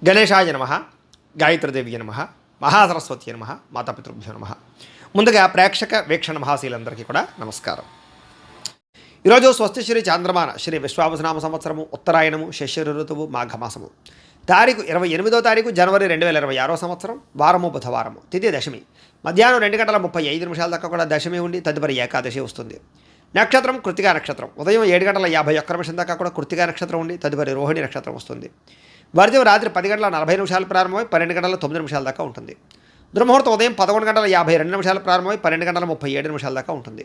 గణేశాయ నమః, గాయత్రీదేవి నమః, మహాసరస్వతి నమః, మాతాపితృభ్యో నమః. ముందుగా ప్రేక్షక వీక్షణ మహాశీలందరికీ కూడా నమస్కారం. ఈరోజు స్వస్తి శ్రీ చాంద్రమాన శ్రీ విశ్వావసనామ సంవత్సరము ఉత్తరాయణము శశిర ఋతువు మాఘమాసము తారీఖు 28వ తారీఖు జనవరి 2026 సంవత్సరం వారము బుధవారము తిథి దశమి మధ్యాహ్నం 2:35 దాకా కూడా దశమి ఉండి తదుపరి ఏకాదశి వస్తుంది. నక్షత్రం కృత్తికా నక్షత్రం ఉదయం 7:51 దాకా కూడా కృత్తికా నక్షత్రం ఉండి తదుపరి రోహిణి నక్షత్రం వస్తుంది. వర్జం రాత్రి 10:40 ప్రారంభమై 12:09 దాకా ఉంటుంది. దుర్ముహూర్తం ఉదయం 11:52 ప్రారంభమై 12:37 దాకా ఉంటుంది.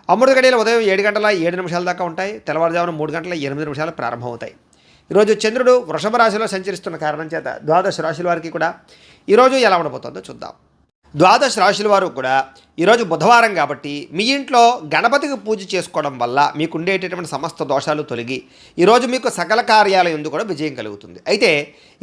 అమృత గడియలు ఉదయం 7:07 దాకా ఉంటాయి. తెల్లవారుజామున 3:08 ప్రారంభమవుతాయి. ఈరోజు చంద్రుడు వృషభ రాశిలో సంచరిస్తున్న కారణం చేత ద్వాదశ రాశుల వారికి కూడా ఈరోజు ఎలా ఉండబోతుందో చూద్దాం. ద్వాదశ రాశుల వారు కూడా ఈరోజు బుధవారం కాబట్టి మీ ఇంట్లో గణపతికి పూజ చేసుకోవడం వల్ల మీకు ఉండేటటువంటి సమస్త దోషాలు తొలగి ఈరోజు మీకు సకల కార్యాల యందు కూడా విజయం కలుగుతుంది. అయితే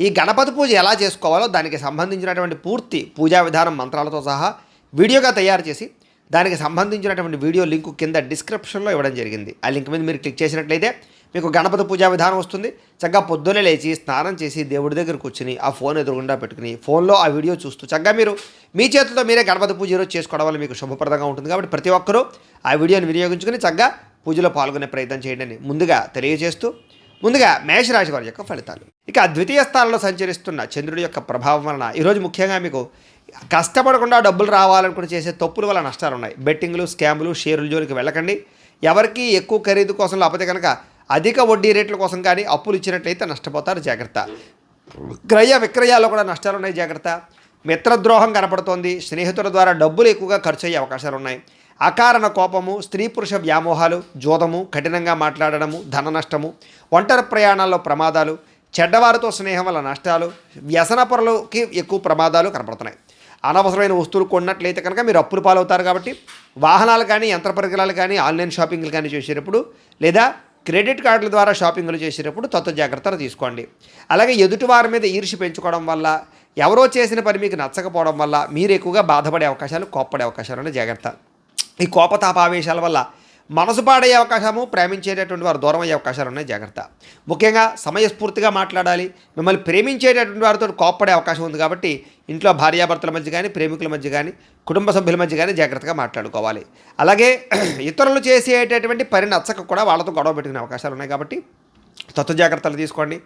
ఈ గణపతి పూజ ఎలా చేసుకోవాలో దానికి సంబంధించినటువంటి పూర్తి పూజా విధానం మంత్రాలతో సహా వీడియోగా తయారు చేసి దానికి సంబంధించినటువంటి వీడియో లింకు కింద డిస్క్రిప్షన్లో ఇవ్వడం జరిగింది. ఆ లింక్ మీద మీరు క్లిక్ చేసినట్లయితే మీకు గణపతి పూజా విధానం వస్తుంది. చక్కగా పొద్దున్నే లేచి స్నానం చేసి దేవుడి దగ్గర కూర్చుని ఆ ఫోన్ ఎదురుగుండా పెట్టుకుని ఫోన్లో ఆ వీడియో చూస్తూ చక్కగా మీరు మీ చేతులతో మీరే గణపతి పూజ ఈరోజు చేసుకోవడం వల్ల మీకు శుభప్రదంగా ఉంటుంది. కాబట్టి ప్రతి ఒక్కరూ ఆ వీడియోని వినియోగించుకుని చక్కగా పూజలో పాల్గొనే ప్రయత్నం చేయండి అని ముందుగా తెలియజేస్తూ ముందుగా మేషరాశి వారి యొక్క ఫలితాలు. ఇక ద్వితీయ స్థానంలో సంచరిస్తున్న చంద్రుడి యొక్క ప్రభావం వలన ఈరోజు ముఖ్యంగా మీకు కష్టపడకుండా డబ్బులు రావాలనుకుని చేసే తప్పుల వల్ల నష్టాలు ఉన్నాయి. బెట్టింగ్లు, స్కాములు, షేర్ల జోలికి వెళ్ళకండి. ఎవరికి ఎక్కువ ఖరీదు కోసం లేకపోతే కనుక అధిక వడ్డీ రేట్ల కోసం కానీ అప్పులు ఇచ్చినట్లయితే నష్టపోతారు, జాగ్రత్త. క్రయ విక్రయాల్లో కూడా నష్టాలు ఉన్నాయి, జాగ్రత్త. మిత్రద్రోహం కనపడుతోంది. స్నేహితుల ద్వారా డబ్బులు ఎక్కువగా ఖర్చు అయ్యే అవకాశాలు ఉన్నాయి. అకారణ కోపము, స్త్రీ పురుష వ్యామోహాలు, జోదము, కఠినంగా మాట్లాడడము, ధన నష్టము, ఒంటరి ప్రయాణాల్లో ప్రమాదాలు, చెడ్డవారితో స్నేహం వల్ల నష్టాలు, వ్యసన పరులకి ఎక్కువ ప్రమాదాలు కనపడుతున్నాయి. అనవసరమైన వస్తువులు కొన్నట్లయితే కనుక మీరు అప్పులు పాలవుతారు. కాబట్టి వాహనాలు కానీ యంత్ర పరికరాలు కానీ ఆన్లైన్ షాపింగ్లు కానీ చేసేటప్పుడు లేదా క్రెడిట్ కార్డుల ద్వారా షాపింగ్లు చేసేటప్పుడు జాగ్రత్తలు తీసుకోండి. అలాగే ఎదుటివారి మీద ఈర్ష్య పెంచుకోవడం వల్ల, ఎవరో చేసిన పని మీకు నచ్చకపోవడం వల్ల మీరు ఎక్కువగా బాధపడే అవకాశాలు, కోప్పడే అవకాశాలు ఉన్నాయి, జాగ్రత్త. ఈ కోపతాపావేశాల వల్ల మనసు పాడయ్యే అవకాశము, ప్రేమించేటటువంటి వారు దూరం అయ్యే అవకాశాలు ఉన్నాయి, జాగ్రత్త. ముఖ్యంగా సమయస్ఫూర్తిగా మాట్లాడాలి. మిమ్మల్ని ప్రేమించేటటువంటి వారితో కోప్పడే అవకాశం ఉంది. కాబట్టి ఇంట్లో భార్యాభర్తల మధ్య కానీ, ప్రేమికుల మధ్య కానీ, కుటుంబ సభ్యుల మధ్య కానీ జాగ్రత్తగా మాట్లాడుకోవాలి. అలాగే ఇతరులు చేసేటటువంటి పని నచ్చక కూడా వాళ్ళతో గొడవ పెట్టుకునే అవకాశాలు ఉన్నాయి. కాబట్టి జాగ్రత్తలు తీసుకోండి.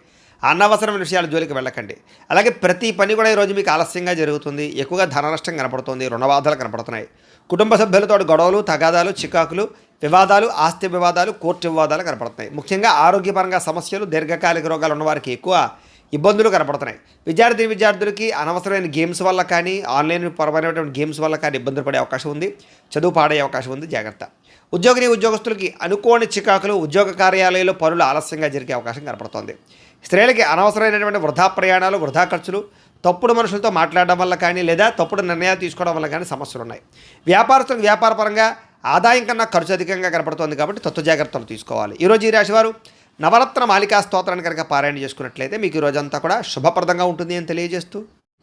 అనవసరమైన విషయాల జోలికి వెళ్ళకండి. అలాగే ప్రతి పని కూడా ఈరోజు మీకు ఆలస్యంగా జరుగుతుంది. ఎక్కువగా ధన నష్టం కనపడుతుంది, రుణబాధలు కనపడుతున్నాయి. కుటుంబ సభ్యులతో గొడవలు, తగాదాలు, చికాకులు, వివాదాలు, ఆస్తి వివాదాలు, కోర్టు వివాదాలు కనపడుతున్నాయి. ముఖ్యంగా ఆరోగ్యపరంగా సమస్యలు, దీర్ఘకాలిక రోగాలు ఉన్నవారికి ఎక్కువ ఇబ్బందులు కనపడుతున్నాయి. విద్యార్థులకి అనవసరమైన గేమ్స్ వల్ల కానీ, ఆన్లైన్ పరమైనటువంటి గేమ్స్ వల్ల కానీ ఇబ్బందులు పడే అవకాశం ఉంది, చదువు పాడే అవకాశం ఉంది, జాగ్రత్త. ఉద్యోగస్తులకి అనుకోని చికాకులు, ఉద్యోగ కార్యాలయాల్లో పనులు ఆలస్యంగా జరిగే అవకాశం కనపడుతోంది. స్త్రీలకి అనవసరమైనటువంటి వృధా ప్రయాణాలు, వృధా ఖర్చులు, తప్పుడు మనుషులతో మాట్లాడడం వల్ల కానీ లేదా తప్పుడు నిర్ణయాలు తీసుకోవడం వల్ల కానీ సమస్యలు ఉన్నాయి. వ్యాపారస్తులకు వ్యాపారపరంగా ఆదాయం కన్నా ఖర్చు అధికంగా కనపడుతోంది. కాబట్టి జాగ్రత్తలు తీసుకోవాలి. ఈరోజు ఈ రాశివారు నవరత్న మాలికా స్తోత్రాన్ని కనుక పారాయణ చేసుకున్నట్లయితే మీకు ఈ రోజంతా కూడా శుభప్రదంగా ఉంటుంది అని తెలియజేస్తూ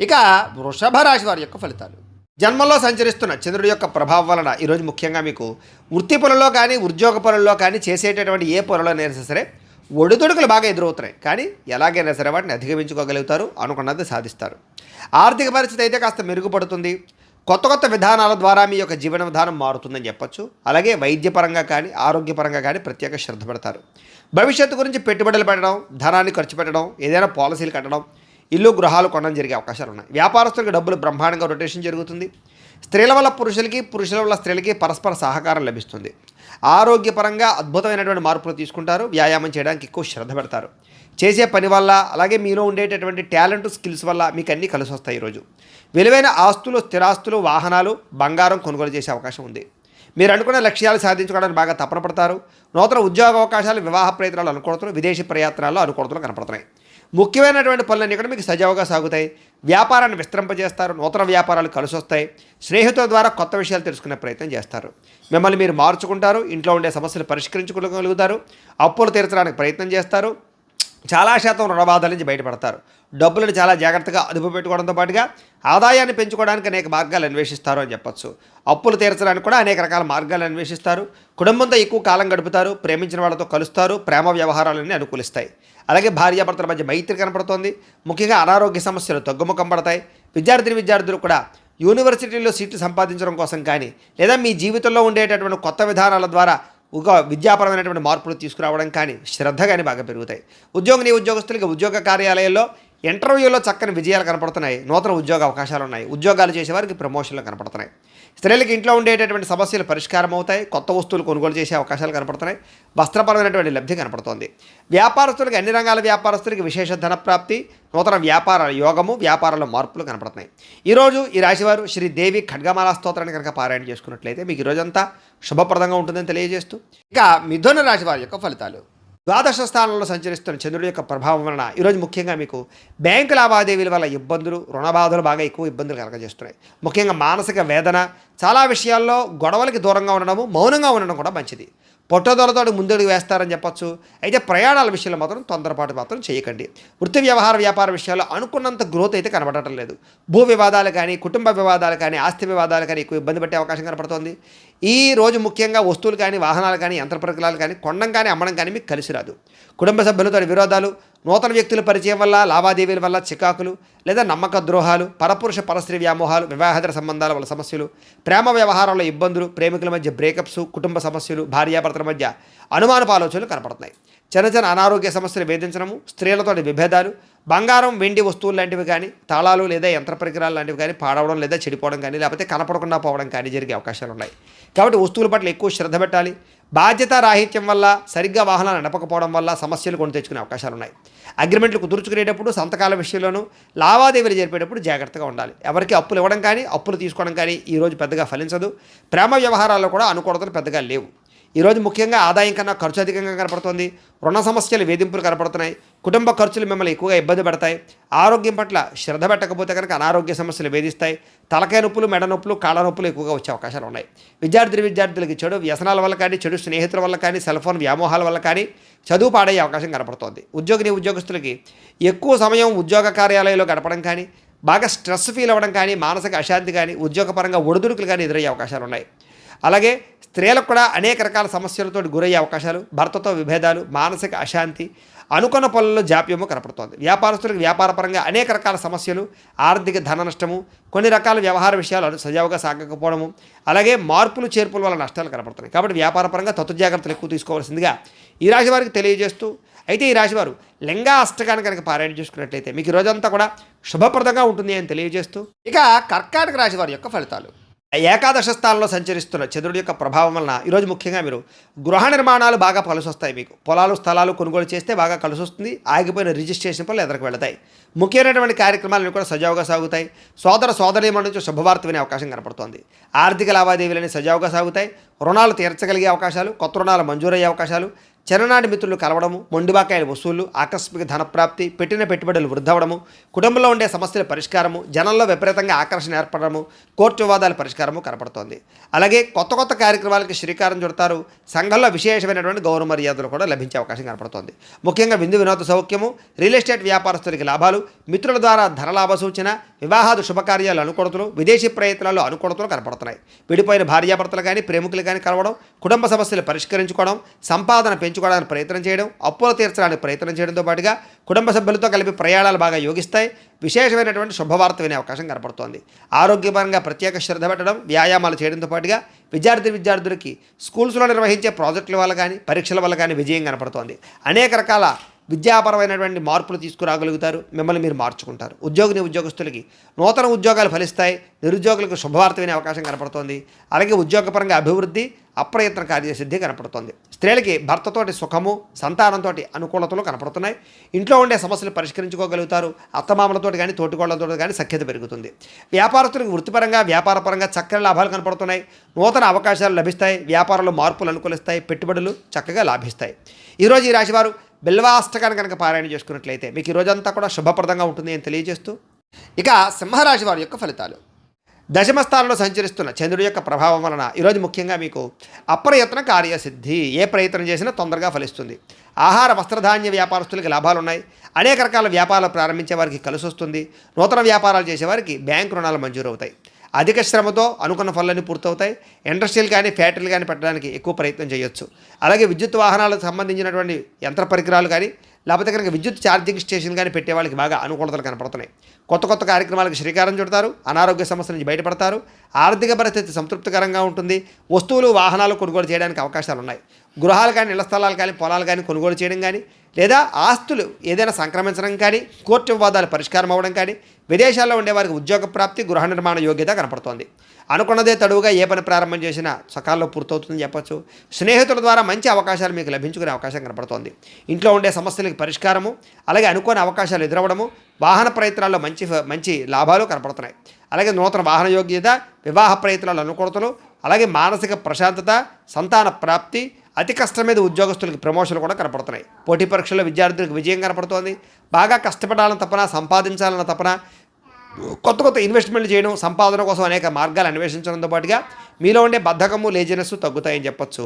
ఇక వృషభ రాశి వారి యొక్క ఫలితాలు. జన్మంలో సంచరిస్తున్న చంద్రుడి యొక్క ప్రభావం వలన ఈరోజు ముఖ్యంగా మీకు వృత్తి పనుల్లో కానీ, ఉద్యోగ పనుల్లో కానీ, చేసేటటువంటి ఏ పనులైనా సరే ఒడిదుడుకులు బాగా ఎదురవుతున్నాయి. కానీ ఎలాగైనా సరే వాటిని అధిగమించుకోగలుగుతారు, అనుకున్నది సాధిస్తారు. ఆర్థిక పరిస్థితి అయితే కాస్త మెరుగుపడుతుంది. కొత్త విధానాల ద్వారా మీ యొక్క జీవన విధానం మారుతుందని చెప్పొచ్చు. అలాగే వైద్యపరంగా కానీ, ఆరోగ్యపరంగా కానీ ప్రత్యేక శ్రద్ధ పెడతారు. భవిష్యత్తు గురించి పెట్టుబడులు పెట్టడం, ధనాన్ని ఖర్చు పెట్టడం, ఏదైనా పాలసీలు కట్టడం, ఇల్లు గృహాలు కొనడం జరిగే అవకాశాలు ఉన్నాయి. వ్యాపారస్తులకు డబ్బులు బ్రహ్మాండంగా రొటేషన్ జరుగుతుంది. స్త్రీల వల్ల పురుషులకి, పురుషుల వల్ల స్త్రీలకి పరస్పర సహకారం లభిస్తుంది. ఆరోగ్యపరంగా అద్భుతమైనటువంటి మార్పులు తీసుకుంటారు. వ్యాయామం చేయడానికి ఎక్కువ శ్రద్ధ పెడతారు. చేసే పని వల్ల, అలాగే మీలో ఉండేటటువంటి టాలెంట్, స్కిల్స్ వల్ల మీకు అన్నీ కలిసి వస్తాయి. ఈరోజు విలువైన ఆస్తులు, స్థిరాస్తులు, వాహనాలు, బంగారం కొనుగోలు చేసే అవకాశం ఉంది. మీరు అనుకున్న లక్ష్యాలు సాధించుకోవడానికి బాగా తపన పడతారు. నూతన ఉద్యోగ అవకాశాలు, వివాహ ప్రయత్నాలు అనుకూలతలు, విదేశీ ప్రయత్నాల్లో అనుకూలతలు కనపడుతున్నాయి. ముఖ్యమైనటువంటి పనులన్నీ కూడా మీకు సజావుగా సాగుతాయి. వ్యాపారాన్ని విస్తరింపజేస్తారు. నూతన వ్యాపారాలు కలిసి వస్తాయి. స్నేహితుల ద్వారా కొత్త విషయాలు తెలుసుకునే ప్రయత్నం చేస్తారు. మిమ్మల్ని మీరు మార్చుకుంటారు. ఇంట్లో ఉండే సమస్యలు పరిష్కరించుకోగలుగుతారు. అప్పులు తీర్చడానికి ప్రయత్నం చేస్తారు. చాలా శాతం రుణబాధల నుంచి బయటపడతారు. డబ్బులను చాలా జాగ్రత్తగా అదుపు పెట్టుకోవడంతో పాటుగా ఆదాయాన్ని పెంచుకోవడానికి అనేక మార్గాలు అన్వేషిస్తారు అని చెప్పొచ్చు. అప్పులు తీర్చడానికి కూడా అనేక రకాల మార్గాలు అన్వేషిస్తారు. కుటుంబంతో ఎక్కువ కాలం గడుపుతారు. ప్రేమించిన వాళ్ళతో కలుస్తారు. ప్రేమ వ్యవహారాలన్నీ అనుకూలిస్తాయి. అలాగే భార్యాభర్తల మధ్య మైత్రి కనపడుతోంది. ముఖ్యంగా అనారోగ్య సమస్యలు తగ్గుముఖం పడతాయి. విద్యార్థులు కూడా యూనివర్సిటీలో సీట్లు సంపాదించడం కోసం కానీ, లేదా మీ జీవితంలో ఉండేటటువంటి కొత్త విధానాల ద్వారా ఒక విద్యాపరమైనటువంటి మార్పులు తీసుకురావడం కానీ, శ్రద్ధ కానీ బాగా పెరుగుతాయి. ఉద్యోగస్తులకి ఉద్యోగ కార్యాలయాల్లో ఇంటర్వ్యూలో చక్కని విజయాలు కనపడుతున్నాయి. నూతన ఉద్యోగ అవకాశాలు ఉన్నాయి. ఉద్యోగాలు చేసేవారికి ప్రమోషన్లు కనపడుతున్నాయి. స్త్రీలకు ఇంట్లో ఉండేటటువంటి సమస్యలు పరిష్కారం అవుతాయి. కొత్త వస్తువులు కొనుగోలు చేసే అవకాశాలు కనపడుతున్నాయి. వస్త్రపరమైనటువంటి లబ్ధి కనపడుతోంది. వ్యాపారస్తులకి, అన్ని రంగాల వ్యాపారస్తులకి విశేష ధనప్రాప్తి, నూతన వ్యాపార యోగము, వ్యాపారంలో మార్పులు కనపడుతున్నాయి. ఈరోజు ఈ రాశివారు శ్రీదేవి ఖడ్గమాల స్తోత్రాన్ని కనుక పారాయణ చేసుకున్నట్లయితే మీకు ఈరోజంతా శుభప్రదంగా ఉంటుందని తెలియజేస్తూ, ఇక మిథున రాశి వారి యొక్క ఫలితాలు. ద్వాదశ స్థానంలో సంచరిస్తున్న చంద్రుడి యొక్క ప్రభావం వలన ఈరోజు ముఖ్యంగా మీకు బ్యాంకు లావాదేవీల వల్ల ఇబ్బందులు, రుణబాధలు బాగా ఎక్కువ ఇబ్బందులు కలగజేస్తున్నాయి. ముఖ్యంగా మానసిక వేదన, చాలా విషయాల్లో గొడవలకి దూరంగా ఉండడము, మౌనంగా ఉండడం కూడా మంచిది. పొట్టదొలతోటి ముందడుగు వేస్తారని చెప్పొచ్చు. అయితే ప్రయాణాల విషయంలో మాత్రం తొందరపాటు మాత్రం చేయకండి. వృత్తి వ్యాపార విషయాల్లో అనుకున్నంత గ్రోత్ అయితే కనబడటం లేదు. భూ వివాదాలు కానీ, కుటుంబ వివాదాలు కానీ, ఆస్తి వివాదాలు కానీ ఎక్కువ ఇబ్బంది పట్టే అవకాశం కనపడుతోంది. ఈ రోజు ముఖ్యంగా వస్తువులు కానీ, వాహనాలు కానీ, యంత్ర పరికరాలు కానీ కొనడం కానీ, అమ్మడం కానీ మీకు కలిసి రాదు. కుటుంబ సభ్యులతో విరోధాలు, నూతన వ్యక్తుల పరిచయం వల్ల, లావాదేవీల వల్ల చికాకులు, లేదా నమ్మక ద్రోహాలు, పరపురుష పరస్త్రీ వ్యామోహాలు, వివాహేతర సంబంధాల వల్ల సమస్యలు, ప్రేమ వ్యవహారంలో ఇబ్బందులు, ప్రేమికుల మధ్య బ్రేకప్స్, కుటుంబ సమస్యలు, భార్యాభర్తల మధ్య అనుమానపు ఆలోచనలు కనపడుతున్నాయి. చిన్న అనారోగ్య సమస్యలు వేధించడము, స్త్రీలతోటి విభేదాలు, బంగారం వెండి వస్తువులు లాంటివి కానీ, తాళాలు లేదా యంత్ర పరికరాలు లాంటివి కానీ పాడవడం లేదా చెడిపోవడం కానీ, లేకపోతే కనపడకుండా పోవడం కానీ జరిగే అవకాశాలు ఉన్నాయి. కాబట్టి వస్తువుల పట్ల ఎక్కువ శ్రద్ధ పెట్టాలి. బాధ్యత రాహిత్యం వల్ల, సరిగ్గా వాహనాలు నడపకపోవడం వల్ల సమస్యలు కొని తెచ్చుకునే అవకాశాలు ఉన్నాయి. అగ్రిమెంట్లు కుదుర్చుకునేటప్పుడు, సంతకాల విషయంలోనూ, లావాదేవీలు జరిపేటప్పుడు జాగ్రత్తగా ఉండాలి. ఎవరికి అప్పులు ఇవ్వడం కానీ, అప్పులు తీసుకోవడం కానీ ఈరోజు పెద్దగా ఫలించదు. ప్రేమ వ్యవహారాల్లో కూడా అనుకూలతలు పెద్దగా లేవు. ఈరోజు ముఖ్యంగా ఆదాయం కన్నా ఖర్చు అధికంగా కనపడుతోంది. రుణ సమస్యలు, వేధింపులు కనపడుతున్నాయి. కుటుంబ ఖర్చులు మిమ్మల్ని ఎక్కువగా ఇబ్బంది పడతాయి. ఆరోగ్యం పట్ల శ్రద్ధ పెట్టకపోతే కనుక అనారోగ్య సమస్యలు వేధిస్తాయి. తలకాయ నొప్పులు, మెడ నొప్పులు, కాళ్ళ నొప్పులు ఎక్కువగా వచ్చే అవకాశాలు ఉన్నాయి. విద్యార్థులకి చెడు వ్యసనాల వల్ల కానీ, చెడు స్నేహితుల వల్ల కానీ, సెల్ ఫోన్ వ్యామోహాల వల్ల కానీ చదువు పాడయ్యే అవకాశం కనపడుతోంది. ఉద్యోగస్తులకి ఎక్కువ సమయం ఉద్యోగ కార్యాలయంలో గడపడం కానీ, బాగా స్ట్రెస్ ఫీల్ అవ్వడం కానీ, మానసిక అశాంతి కానీ, ఉద్యోగపరంగా ఒడిదుడుకులు కానీ ఎదురయ్యే అవకాశాలు ఉన్నాయి. అలాగే స్త్రీలకు కూడా అనేక రకాల సమస్యలతో గురయ్యే అవకాశాలు, భర్తతో విభేదాలు, మానసిక అశాంతి, అనుకున్న పనుల్లో జాప్యము కనపడుతోంది. వ్యాపారస్తులకు వ్యాపారపరంగా అనేక రకాల సమస్యలు, ఆర్థిక ధన నష్టము, కొన్ని రకాల వ్యవహార విషయాలు సజావుగా సాగకపోవడము, అలాగే మార్పులు చేర్పుల వల్ల నష్టాలు కనపడుతున్నాయి. కాబట్టి వ్యాపారపరంగా జాగ్రత్తలు ఎక్కువ తీసుకోవాల్సిందిగా ఈ రాశి వారికి తెలియజేస్తూ, అయితే ఈ రాశివారు లింగా అష్టకాన్ని కనుక పారాయణ చేసుకున్నట్లయితే మీకు ఈ రోజంతా కూడా శుభప్రదంగా ఉంటుంది అని తెలియజేస్తూ, ఇక కర్కాటక రాశి వారి యొక్క ఫలితాలు. ఏకాదశ స్థానంలో సంచరిస్తున్న చంద్రుడి యొక్క ప్రభావం వలన ఈరోజు ముఖ్యంగా మీరు గృహ నిర్మాణాలు బాగా కలిసి వస్తాయి. మీకు పొలాలు, స్థలాలు కొనుగోలు చేస్తే బాగా కలిసి వస్తుంది. ఆగిపోయిన రిజిస్ట్రేషన్ పనులు ఎదురుకు వెళతాయి. ముఖ్యమైనటువంటి కార్యక్రమాలను కూడా సజావుగా సాగుతాయి. సోదరీమణుల నుంచి శుభవార్త వినే అవకాశం కనపడుతోంది. ఆర్థిక లావాదేవీలని సజావుగా సాగుతాయి. రుణాలు తీర్చగలిగే అవకాశాలు, కొత్త రుణాలు మంజూరయ్యే అవకాశాలు, చిన్ననాటి మిత్రులు కలవడము, మొండిబాకాయల వసూళ్లు, ఆకస్మిక ధనప్రాప్తి, పెట్టిన పెట్టుబడులు వృద్ధవడము, కుటుంబంలో ఉండే సమస్యల పరిష్కారము, జనంలో విపరీతంగా ఆకర్షణ ఏర్పడము, కోర్టు వివాదాల పరిష్కారము కనపడుతోంది. అలాగే కొత్త కార్యక్రమాలకి శ్రీకారం చుడతారు. సంఘంలో విశేషమైనటువంటి గౌరవ మర్యాదలు కూడా లభించే అవకాశం కనపడుతోంది. ముఖ్యంగా వినోద సౌఖ్యము, రియల్ ఎస్టేట్ వ్యాపారస్తులకి లాభాలు, మిత్రుల ద్వారా ధనలాభ సూచన, వివాహాది శుభకార్యాలు అనుకూలతలు, విదేశీ ప్రయత్నాలు అనుకూలతలు కనపడుతున్నాయి. విడిపోయిన భార్యాభర్తలు కానీ, ప్రేమికులు కానీ కలవడం, కుటుంబ సమస్యలు పరిష్కరించుకోవడం, సంపాదన పెంచుకోవడానికి ప్రయత్నం చేయడం, అప్పులు తీర్చడానికి ప్రయత్నం చేయడంతో పాటుగా కుటుంబ సభ్యులతో కలిపి ప్రయాణాలు బాగా యోగిస్తాయి. విశేషమైనటువంటి శుభవార్త వినే అవకాశం కనపడుతోంది. ఆరోగ్యపరంగా ప్రత్యేక శ్రద్ధ పెట్టడం, వ్యాయామాలు చేయడంతో పాటుగా విద్యార్థులకి స్కూల్స్లో నిర్వహించే ప్రాజెక్టుల వల్ల కానీ, పరీక్షల వల్ల కానీ విజయం కనపడుతోంది. అనేక రకాల విద్యాపరమైనటువంటి మార్పులు తీసుకురాగలుగుతారు. మిమ్మల్ని మీరు మార్చుకుంటారు. ఉద్యోగస్తులకి నూతన ఉద్యోగాలు ఫలిస్తాయి. నిరుద్యోగులకు శుభవార్త వినే అవకాశం కనపడుతోంది. అలాగే ఉద్యోగపరంగా అభివృద్ధి, అప్రయత్న కార్యసిద్ధి కనపడుతోంది. స్త్రీలకి భర్తతోటి సుఖము, సంతానంతో అనుకూలతలు కనపడుతున్నాయి. ఇంట్లో ఉండే సమస్యలు పరిష్కరించుకోగలుగుతారు. అత్తమామలతో కానీ, తోటికోళ్లతో కానీ సఖ్యత పెరుగుతుంది. వ్యాపారస్తులకు వృత్తిపరంగా, వ్యాపారపరంగా చక్కని లాభాలు కనపడుతున్నాయి. నూతన అవకాశాలు లభిస్తాయి. వ్యాపారంలో మార్పులు అనుకూలిస్తాయి. పెట్టుబడులు చక్కగా లాభిస్తాయి. ఈరోజు ఈ రాశివారు బిల్వాష్టకాన్ని కనుక పారాయణ చేసుకున్నట్లయితే మీకు ఈ రోజంతా కూడా శుభప్రదంగా ఉంటుంది అని తెలియజేస్తూ, ఇక సింహరాశి వారి యొక్క ఫలితాలు. దశమ స్థానంలో సంచరిస్తున్న చంద్రుడి యొక్క ప్రభావం వలన ఈరోజు ముఖ్యంగా మీకు అప్రయత్న కార్యసిద్ధి, ఏ ప్రయత్నం చేసినా తొందరగా ఫలిస్తుంది. ఆహార వస్త్రధాన్య వ్యాపారస్తులకి లాభాలు ఉన్నాయి. అనేక రకాల వ్యాపారాలు ప్రారంభించే వారికి కలిసి వస్తుంది. నూతన వ్యాపారాలు చేసేవారికి బ్యాంకు రుణాలు మంజూరు అవుతాయి. అధిక శ్రమతో అనుకున్న పనులన్నీ పూర్తవుతాయి. ఇండస్ట్రీలు కానీ, ఫ్యాక్టరీలు కానీ పెట్టడానికి ఎక్కువ ప్రయత్నం చేయొచ్చు. అలాగే విద్యుత్ వాహనాలకు సంబంధించినటువంటి యంత్ర పరికరాలు కానీ, లేకపోతే కనుక విద్యుత్ ఛార్జింగ్ స్టేషన్ కానీ పెట్టే వాళ్ళకి బాగా అనుకూలతలు కనపడుతున్నాయి. కొత్త కొత్త కార్యక్రమాలకు శ్రీకారం చుడతారు. అనారోగ్య సమస్యల నుంచి బయటపడతారు. ఆర్థిక పరిస్థితి సంతృప్తికరంగా ఉంటుంది. వస్తువులు వాహనాలు కొనుగోలు చేయడానికి అవకాశాలు ఉన్నాయి. గృహాలు కానీ, ఇళ్ల స్థలాలు కానీ, పొలాలు కానీ కొనుగోలు చేయడం కానీ, లేదా ఆస్తులు ఏదైనా సంక్రమించడం కానీ, కోర్టు వివాదాలు పరిష్కారం అవ్వడం కానీ, విదేశాల్లో ఉండేవారికి ఉద్యోగ ప్రాప్తి, గృహ నిర్మాణ యోగ్యత కనపడుతోంది. అనుకున్నదే తడువుగా ఏ పని ప్రారంభం చేసినా సకాలంలో పూర్తవుతుందని చెప్పొచ్చు. స్నేహితుల ద్వారా మంచి అవకాశాలు మీకు లభించుకునే అవకాశం కనపడుతోంది. ఇంట్లో ఉండే సమస్యలకు పరిష్కారము, అలాగే అనుకోని అవకాశాలు ఎదురవ్వడము, వాహన ప్రయత్నాల్లో మంచి లాభాలు కనపడుతున్నాయి. అలాగే నూతన వాహన యోగ్యత, వివాహ ప్రయత్నాలు అనుకూలతలు, అలాగే మానసిక ప్రశాంతత, సంతాన ప్రాప్తి, అతి కష్టం మీద ఉద్యోగస్తులకు ప్రమోషన్లు కూడా కనపడుతున్నాయి. పోటీ పరీక్షల్లో విద్యార్థులకు విజయం కనపడుతోంది. బాగా కష్టపడాలని తపన, సంపాదించాలన్న తపన, కొత్త కొత్త ఇన్వెస్ట్మెంట్లు చేయడం, సంపాదన కోసం అనేక మార్గాలు అన్వేషించడంతో పాటుగా మీలో ఉండే బద్ధకము, లేజినెస్ తగ్గుతాయని చెప్పొచ్చు.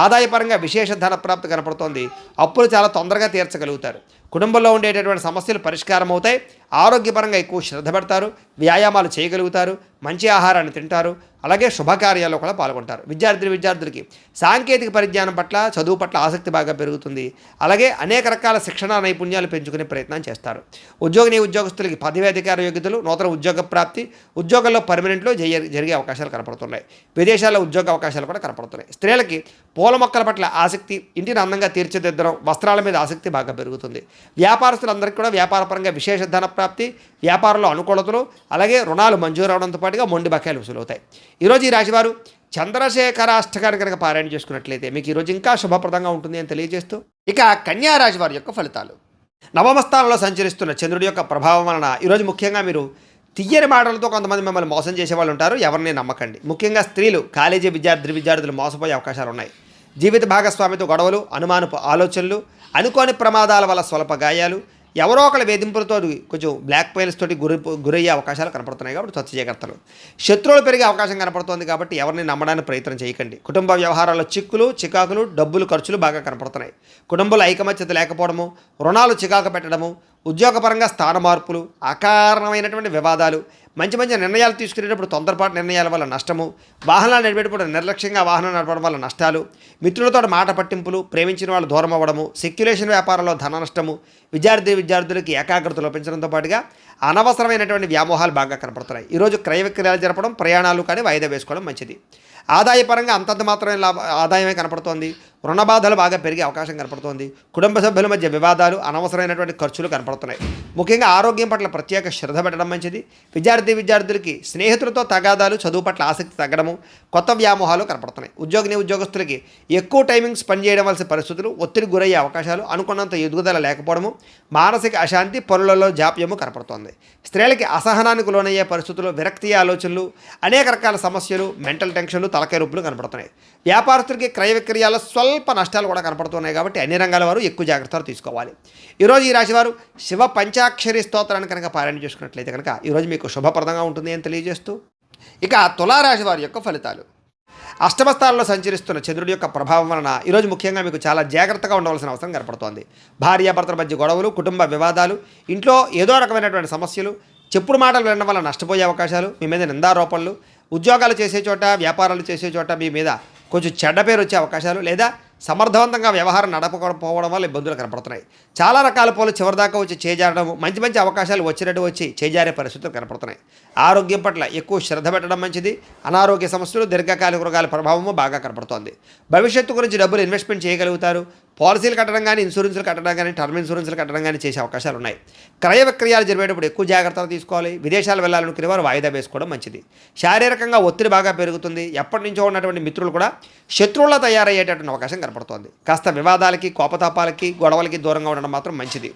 ఆదాయపరంగా విశేష ధన ప్రాప్తి కనపడుతోంది. అప్పులు చాలా తొందరగా తీర్చగలుగుతారు. కుటుంబంలో ఉండేటటువంటి సమస్యలు పరిష్కారం అవుతాయి. ఆరోగ్యపరంగా ఎక్కువ శ్రద్ధ పెడతారు. వ్యాయామాలు చేయగలుగుతారు. మంచి ఆహారాన్ని తింటారు. అలాగే శుభకార్యాల్లో కూడా పాల్గొంటారు. విద్యార్థులకి సాంకేతిక పరిజ్ఞానం పట్ల, చదువు పట్ల ఆసక్తి బాగా పెరుగుతుంది. అలాగే అనేక రకాల శిక్షణ నైపుణ్యాలు పెంచుకునే ప్రయత్నం చేస్తారు. ఉద్యోగస్తులకి పదవి అధికార యోగ్యతలు, నూతన ఉద్యోగ ప్రాప్తి, ఉద్యోగంలో పర్మనెంట్లో జరిగే అవకాశాలు కనపడుతున్నాయి. విదేశాల్లో ఉద్యోగ అవకాశాలు కూడా కనపడుతున్నాయి. స్త్రీలకి పూల మొక్కల పట్ల ఆసక్తి, ఇంటిని అందంగా తీర్చిదిద్దడం, వస్త్రాల మీద ఆసక్తి బాగా పెరుగుతుంది. వ్యాపారస్తులందరికీ కూడా వ్యాపారపరంగా విశేష ధన ప్రాప్తి, వ్యాపారంలో అనుకూలతలు, అలాగే రుణాలు మంజూరు అవడంతో పాటుగా మొండి బకాయిలు వసూలవుతాయి. ఈరోజు ఈ రాశివారు చంద్రశేఖర అష్టకాన్ని కనుక పారాయణ చేసుకున్నట్లయితే మీకు ఈరోజు ఇంకా శుభప్రదంగా ఉంటుంది అని తెలియజేస్తూ, ఇక కన్యా రాశి వారి యొక్క ఫలితాలు. నవమ స్థానంలో సంచరిస్తున్న చంద్రుడి యొక్క ప్రభావం వలన ఈరోజు ముఖ్యంగా మీరు తియ్యని మాటలతో కొంతమంది మిమ్మల్ని మోసం చేసే వాళ్ళు ఉంటారు. ఎవరిని నమ్మకండి. ముఖ్యంగా స్త్రీలు, కాలేజీ విద్యార్థులు మోసపోయే అవకాశాలు ఉన్నాయి. జీవిత భాగస్వామితో గొడవలు, అనుమానపు ఆలోచనలు, అనుకోని ప్రమాదాల వల్ల స్వల్ప గాయాలు, ఎవరో ఒకళ్ళ వేధింపులతో కొంచెం బ్లాక్ మెయిల్స్ తోటి గురయ్యే అవకాశాలు కనపడుతున్నాయి. కాబట్టి స్వచ్ఛ జాగ్రత్తలు. శత్రువులు పెరిగే అవకాశం కనపడుతుంది. కాబట్టి ఎవరిని నమ్మడానికి ప్రయత్నం చేయకండి. కుటుంబ వ్యవహారాల్లో చికాకులు, డబ్బులు ఖర్చులు బాగా కనపడుతున్నాయి. కుటుంబంలో ఐకమత్యత లేకపోవడము, రుణాలు చికాకు పెట్టడము, ఉద్యోగపరంగా స్థాన మార్పులు, అకారణమైనటువంటి వివాదాలు, మంచి నిర్ణయాలు తీసుకునేటప్పుడు తొందరపాటు నిర్ణయాల వల్ల నష్టము, వాహనాలు నడిపేటప్పుడు నిర్లక్ష్యంగా వాహనం నడపడం వల్ల నష్టాలు, మిత్రులతో మాట పట్టింపులు, ప్రేమించిన వాళ్ళు దూరం అవ్వడము, సెక్యులేషన్ వ్యాపారంలో ధన నష్టము, విద్యార్థులకి ఏకాగ్రత లోపించడంతో పాటుగా అనవసరమైనటువంటి వ్యామోహాలు బాగా కనపడుతున్నాయి. ఈరోజు క్రయ విక్రయాలు జరపడం, ప్రయాణాలు కానీ వాయిదా వేసుకోవడం మంచిది. ఆదాయపరంగా అంతంత మాత్రమే ఆదాయమే కనపడుతోంది. రుణ బాధలు బాగా పెరిగే అవకాశం కనపడుతోంది. కుటుంబ సభ్యుల మధ్య వివాదాలు, అనవసరమైనటువంటి ఖర్చులు కనపడుతున్నాయి. ముఖ్యంగా ఆరోగ్యం పట్ల ప్రత్యేక శ్రద్ధ పెట్టడం మంచిది. విద్యార్థులకి స్నేహితులతో తగాదాలు, చదువు పట్ల ఆసక్తి తగ్గడము, కొత్త వ్యామోహాలు కనపడుతున్నాయి. ఉద్యోగస్తులకి ఎక్కువ టైమింగ్ స్పెండ్ చేయడం వలసిన పరిస్థితులు, ఒత్తిడికి గురయ్యే అవకాశాలు, అనుకున్నంత ఎదుగుదల లేకపోవడము, మానసిక అశాంతి, పనులలో జాప్యము కనపడుతోంది. స్త్రీలకి అసహనానికి లోనయ్యే పరిస్థితులు, విరక్తి ఆలోచనలు, అనేక రకాల సమస్యలు, మెంటల్ టెన్షన్లు, తలకాయ రొప్పులు కనపడుతున్నాయి. వ్యాపారస్తులకి క్రయ విక్రయాల్లో స్వల్ప నష్టాలు కూడా కనపడుతున్నాయి. కాబట్టి అన్ని రంగాల వారు ఎక్కువ జాగ్రత్తలు తీసుకోవాలి. ఈరోజు ఈ రాశివారు శివ పంచాక్షరి స్తోత్రాన్ని కనుక పారాయణ చేసుకున్నట్లయితే కనుక ఈరోజు మీకు శుభప్రదంగా ఉంటుంది అని తెలియజేస్తూ, ఇక తులారాశి వారి యొక్క ఫలితాలు. అష్టమ స్థానంలో సంచరిస్తున్న చంద్రుడి యొక్క ప్రభావం వలన ఈరోజు ముఖ్యంగా మీకు చాలా జాగ్రత్తగా ఉండవలసిన అవసరం కనపడుతోంది. భార్యాభర్తల మధ్య గొడవలు, కుటుంబ వివాదాలు, ఇంట్లో ఏదో రకమైనటువంటి సమస్యలు, చెప్పుడు మాటలు వినడం వల్ల నష్టపోయే అవకాశాలు, మీ మీద నిందారోపణలు, ఉద్యోగాలు చేసే చోట, వ్యాపారాలు చేసే చోట మీ మీద కొంచెం చెడ్డ పేరు వచ్చే అవకాశాలు, లేదా సమర్థవంతంగా వ్యవహారం నడపకపోవడం వల్ల ఇబ్బందులు కనపడుతున్నాయి. చాలా రకాల పోలు చివరిదాకా వచ్చి చేజారడము, మంచి అవకాశాలు వచ్చినట్టు వచ్చి చేజారే పరిస్థితులు కనపడుతున్నాయి. ఆరోగ్యం పట్ల ఎక్కువ శ్రద్ధ పెట్టడం మంచిది. అనారోగ్య సమస్యలు, దీర్ఘకాలిక రోగాల ప్రభావము బాగా కనపడుతోంది. భవిష్యత్తు గురించి డబ్బులు ఇన్వెస్ట్మెంట్ చేయగలుగుతారు. పాలసీలు కట్టడం కానీ, ఇన్సూరెన్స్లు కట్టడం కానీ, టర్మ్ ఇన్సూరెన్స్లు కట్టడం కానీ చేసే అవకాశాలు ఉన్నాయి. క్రయ విక్రయాలు జరిగేటప్పుడు ఎక్కువ జాగ్రత్తలు తీసుకోవాలి. విదేశాలు వెళ్ళాలనుకునే వారు వాయిదా వేసుకోవడం మంచిది. శారీరకంగా ఒత్తిడి బాగా పెరుగుతుంది. ఎప్పటి నుంచో ఉన్నటువంటి మిత్రులు కూడా శత్రువులా తయారయ్యేటటువంటి అవకాశం కనపడుతోంది. కాస్త వివాదాలకి, కోపతాపాలకి, గొడవలకి దూరంగా ఉండడం మాత్రం మంచిది.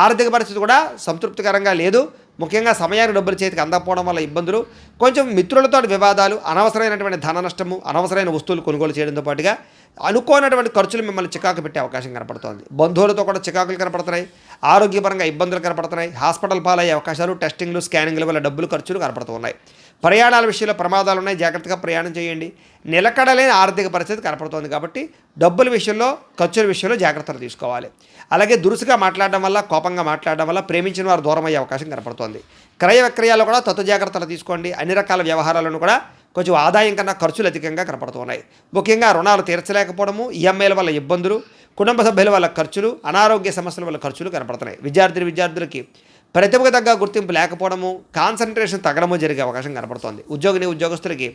ఆర్థిక పరిస్థితి కూడా సంతృప్తికరంగా లేదు. ముఖ్యంగా సమయానికి డబ్బులు చేతికి అందకపోవడం వల్ల ఇబ్బందులు, కొంచెం మిత్రులతో వివాదాలు, అనవసరమైనటువంటి ధన నష్టము, అనవసరమైన వస్తువులు కొనుగోలు చేయడంతో పాటుగా అనుకోనటువంటి ఖర్చులు మిమ్మల్ని చికాకు పెట్టే అవకాశం కనపడుతోంది. బంధువులతో కూడా చికాకులు కనపడుతున్నాయి. ఆరోగ్యపరంగా ఇబ్బందులు కనపడుతున్నాయి. హాస్పిటల్ పాలయ్యే అవకాశాలు, టెస్టింగ్లు, స్కానింగ్ల వల్ల డబ్బులు ఖర్చులు కనపడుతూ ఉన్నాయి. ప్రయాణాల విషయంలో ప్రమాదాలు ఉన్నాయి. జాగ్రత్తగా ప్రయాణం చేయండి. నిలకడలేని ఆర్థిక పరిస్థితి కనపడుతోంది. కాబట్టి డబ్బుల విషయంలో, ఖర్చుల విషయంలో జాగ్రత్తలు తీసుకోవాలి. అలాగే దురుసుగా మాట్లాడడం వల్ల, కోపంగా మాట్లాడడం వల్ల ప్రేమించిన వారు దూరం అయ్యే అవకాశం కనపడుతోంది. క్రయ విక్రయాల్లో కూడా జాగ్రత్తలు తీసుకోండి. అన్ని రకాల వ్యవహారాలను కూడా కొంచెం ఆదాయం కన్నా ఖర్చులు అధికంగా కనపడుతున్నాయి. ముఖ్యంగా రుణాలు తీర్చలేకపోవడము, ఈఎంఐల వల్ల ఇబ్బందులు, కుటుంబ సభ్యుల వల్ల ఖర్చులు, అనారోగ్య సమస్యల వల్ల ఖర్చులు కనపడుతున్నాయి. విద్యార్థులకి ప్రతిభకు తగ్గ గుర్తింపు లేకపోవడము, కాన్సన్ట్రేషన్ తగ్గడము జరిగే అవకాశం కనపడుతోంది. ఉద్యోగస్తులకి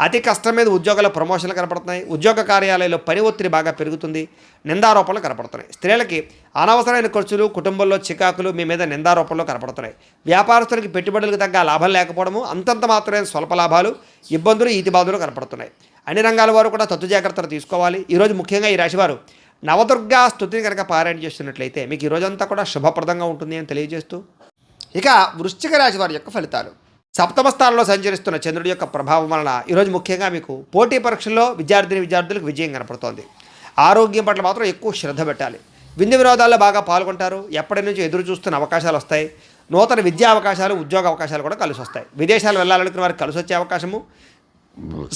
అతి కష్టం మీద ఉద్యోగాల ప్రమోషన్లు కనపడుతున్నాయి. ఉద్యోగ కార్యాలయంలో పని ఒత్తిడి బాగా పెరుగుతుంది. నిందారోపణలు కనపడుతున్నాయి. స్త్రీలకి అనవసరమైన ఖర్చులు, కుటుంబంలో చికాకులు మీ మీద నిందారోపణలు కనపడుతున్నాయి. వ్యాపారస్తులకి పెట్టుబడులకు తగ్గ లాభం లేకపోవడము, అంతంత మాత్రమే స్వల్ప లాభాలు, ఇబ్బందులు, ఈతిబాదులు కనపడుతున్నాయి. అన్ని రంగాల వారు కూడా తత్తు జాగ్రత్తలు తీసుకోవాలి. ఈరోజు ముఖ్యంగా ఈ రాశివారు నవదుర్గా స్తుతిని కనుక పారాయణ చేస్తున్నట్లయితే మీకు ఈ రోజంతా కూడా శుభప్రదంగా ఉంటుంది అని తెలియజేస్తూ, ఇక వృశ్చిక రాశి వారి యొక్క ఫలితాలు. సప్తమ స్థానంలో సంచరిస్తున్న చంద్రుడి యొక్క ప్రభావం వలన ఈరోజు ముఖ్యంగా మీకు పోటీ పరీక్షల్లో విద్యార్థులకు విజయం కనపడుతోంది. ఆరోగ్యం పట్ల మాత్రం ఎక్కువ శ్రద్ధ పెట్టాలి. విందు వినోదాల్లో బాగా పాల్గొంటారు. ఎప్పటి నుంచి ఎదురు చూస్తున్న అవకాశాలు వస్తాయి. నూతన విద్యా అవకాశాలు, ఉద్యోగ అవకాశాలు కూడా కలిసి వస్తాయి. విదేశాలు వెళ్ళాలనుకున్న వారికి కలిసి వచ్చే అవకాశము,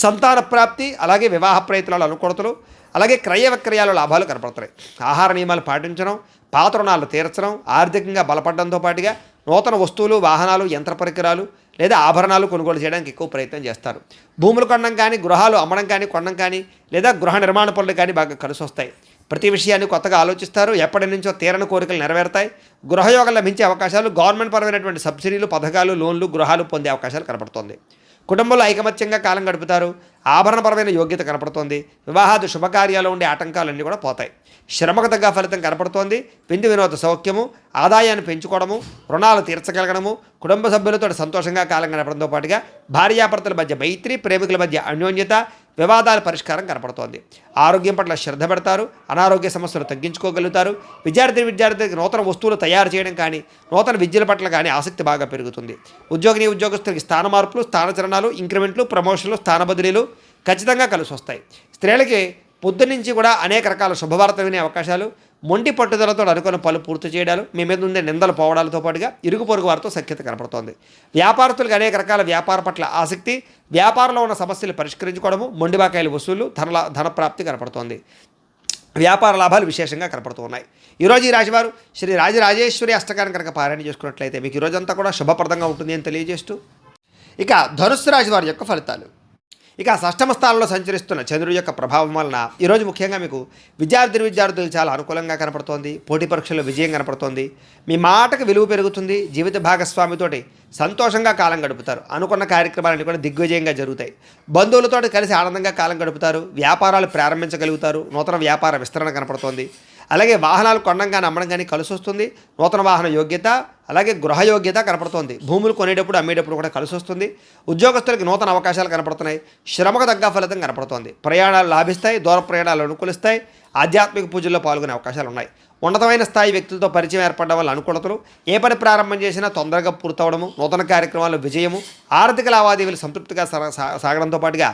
సంతాన ప్రాప్తి, అలాగే వివాహ ప్రయత్నాలు అనుకూలతలు, అలాగే క్రయ విక్రయాలు లాభాలు కనపడుతున్నాయి. ఆహార నియమాలు పాటించడం, పాత రుణాలు తీర్చడం, ఆర్థికంగా బలపడడంతో పాటుగా నూతన వస్తువులు, వాహనాలు, యంత్ర పరికరాలు లేదా ఆభరణాలు కొనుగోలు చేయడానికి ఎక్కువ ప్రయత్నం చేస్తారు. భూములు కొనడం కానీ, గృహాలు అమ్మడం కానీ, కొనడం కానీ, లేదా గృహ నిర్మాణ పనులు కానీ బాగా కలిసి వస్తాయి. ప్రతి విషయాన్ని కొత్తగా ఆలోచిస్తారు. ఎప్పటి నుంచో తీరని కోరికలు నెరవేరుతాయి. గృహయోగం లభించే అవకాశాలు, గవర్నమెంట్ పరమైనటువంటి సబ్సిడీలు, పథకాలు, లోన్లు, గృహాలు పొందే అవకాశాలు కనపడుతుంది. కుటుంబంలో ఐకమత్యంగా కాలం గడుపుతారు. ఆభరణపరమైన యోగ్యత కనపడుతోంది. వివాహాది శుభకార్యాలు ఉండే ఆటంకాలన్నీ కూడా పోతాయి. శ్రమకు తగ్గ ఫలితం కనపడుతోంది. విందు వినోద సౌఖ్యము, ఆదాయాన్ని పెంచుకోవడము, రుణాలు తీర్చగలగడము, కుటుంబ సభ్యులతో సంతోషంగా కాలం గడపడంతో పాటుగా భార్యాభర్తల మధ్య మైత్రి, ప్రేమికుల మధ్య అన్యోన్యత, వివాదాల పరిష్కారం కనపడుతోంది. ఆరోగ్యం పట్ల శ్రద్ధ పెడతారు. అనారోగ్య సమస్యలు తగ్గించుకోగలుగుతారు. విద్యార్థులకు నూతన వస్తువులు తయారు చేయడం కానీ, నూతన విద్యల పట్ల కానీ ఆసక్తి బాగా పెరుగుతుంది. ఉద్యోగస్తులకి స్థాన మార్పులు, స్థానచలనాలు, ఇంక్రిమెంట్లు, ప్రమోషన్లు, స్థాన బదిలీలు ఖచ్చితంగా కలిసి వస్తాయి. స్త్రీలకి పొద్దున్నుంచి కూడా అనేక రకాల శుభవార్త వినే అవకాశాలు, మొండి పట్టుదలతో అనుకున్న పనులు పూర్తి చేయడాలు, మీ మీద ఉండే నిందలు పోవడాలతో పాటుగా ఇరుగు పొరుగు వారితో సఖ్యత కనపడుతోంది. వ్యాపారస్తులకు అనేక రకాల వ్యాపార పట్ల ఆసక్తి, వ్యాపారంలో ఉన్న సమస్యలు పరిష్కరించుకోవడము, మొండి బాకాయలు వసూలు, ధనప్రాప్తి కనపడుతోంది. వ్యాపార లాభాలు విశేషంగా కనపడుతూ ఉన్నాయి. ఈరోజు ఈ రాశివారు శ్రీ రాజరాజేశ్వరి అష్టకాన్ని కనుక పారాయణ చేసుకున్నట్లయితే మీకు ఈరోజంతా కూడా శుభప్రదంగా ఉంటుంది అని తెలియజేస్తూ, ఇక ధనుస్సు రాశి వారి యొక్క ఫలితాలు. ఇక షష్టమ స్థానంలో సంచరిస్తున్న చంద్రుడి యొక్క ప్రభావం వలన ఈరోజు ముఖ్యంగా మీకు విద్యార్థులకు చాలా అనుకూలంగా కనపడుతోంది. పోటీ పరీక్షల్లో విజయం కనపడుతోంది. మీ మాటకు విలువ పెరుగుతుంది. జీవిత భాగస్వామితోటి సంతోషంగా కాలం గడుపుతారు. అనుకున్న కార్యక్రమాలన్నీ కూడా దిగ్విజయంగా జరుగుతాయి. బంధువులతో కలిసి ఆనందంగా కాలం గడుపుతారు. వ్యాపారాలు ప్రారంభించగలుగుతారు. నూతన వ్యాపార విస్తరణ కనపడుతోంది. అలాగే వాహనాలు కొనడం కానీ, అమ్మడం కానీ కలిసి వస్తుంది. నూతన వాహన యోగ్యత, అలాగే గృహ యోగ్యత కనపడుతోంది. భూములు కొనేటప్పుడు, అమ్మేటప్పుడు కూడా కలిసి వస్తుంది. ఉద్యోగస్తులకి నూతన అవకాశాలు కనపడుతున్నాయి. శ్రమకు తగ్గ ఫలితం కనపడుతోంది. ప్రయాణాలు లాభిస్తాయి. దూర ప్రయాణాలు అనుకూలిస్తాయి. ఆధ్యాత్మిక పూజల్లో పాల్గొనే అవకాశాలు ఉన్నాయి. ఉన్నతమైన స్థాయి వ్యక్తులతో పరిచయం ఏర్పడడం వల్ల అనుకూలతలు, ఏ పని ప్రారంభం చేసినా తొందరగా పూర్తవడము, నూతన కార్యక్రమాల్లో విజయము, ఆర్థిక లావాదేవీలు సంతృప్తిగా సాగడంతో పాటుగా